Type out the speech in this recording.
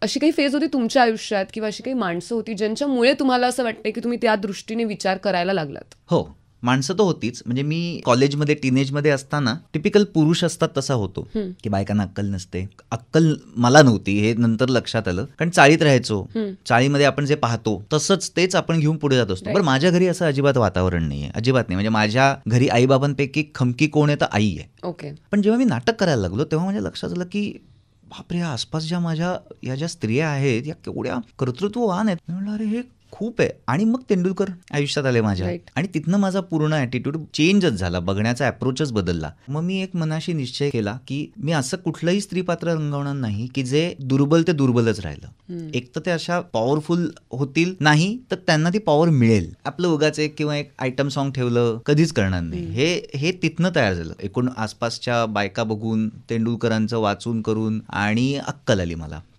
अशी काही फेज होती तुमच्या आयुष्यात किंवा अशी काही माणसं होती ज्यांच्यामुळे तुम्हाला असं वाटतंय की तुम्ही त्या दृष्टीने विचार करायला लागलात? हो, माणसं तर होतीच. म्हणजे मी कॉलेजमध्ये टीनेजमध्ये असताना टिपिकल पुरुष असतात तसा होतो, की बायकांना अक्कल नसते. अक्कल मला नव्हती हे नंतर लक्षात आलं, कारण चाळीत राहायचो. चाळीमध्ये आपण जे पाहतो तसंच तेच आपण घेऊन पुढे जात असतो. बरं, माझ्या घरी असं अजिबात वातावरण नाहीये, अजिबात नाही. म्हणजे माझ्या घरी आईबाबांपैकी खमकी कोण आहे तर आई आहे. ओके. पण जेव्हा मी नाटक करायला लागलो तेव्हा माझ्या लक्षात आलं की बापरे, या आसपास ज्या माझ्या या ज्या स्त्रिया आहेत या केवढ्या कर्तृत्ववान आहेत. मी म्हणलं अरे हे खूप आहे. आणि मग तेंडुलकर आयुष्यात आले माझ्या, आणि तिथनं माझा पूर्ण ॲटिट्यूड चेंजच झाला, बघण्याचा अप्रोचच बदलला. मग मी एक मनाशी निश्चय केला की मी असं कुठलंही स्त्रीपात्र रंगवणार नाही की जे दुर्बल ते दुर्बलच राहिलं. एक तर ते अशा पॉवरफुल होतील नाही तर त्यांना ती पॉवर मिळेल. आपलं उगाच एक किंवा एक आयटम सॉन्ग ठेवलं कधीच करणार नाही. हे तिथनं तयार झालं. एकूण आसपासच्या बायका बघून, तेंडुलकरांचं वाचून करून आणि अक्कल आली मला.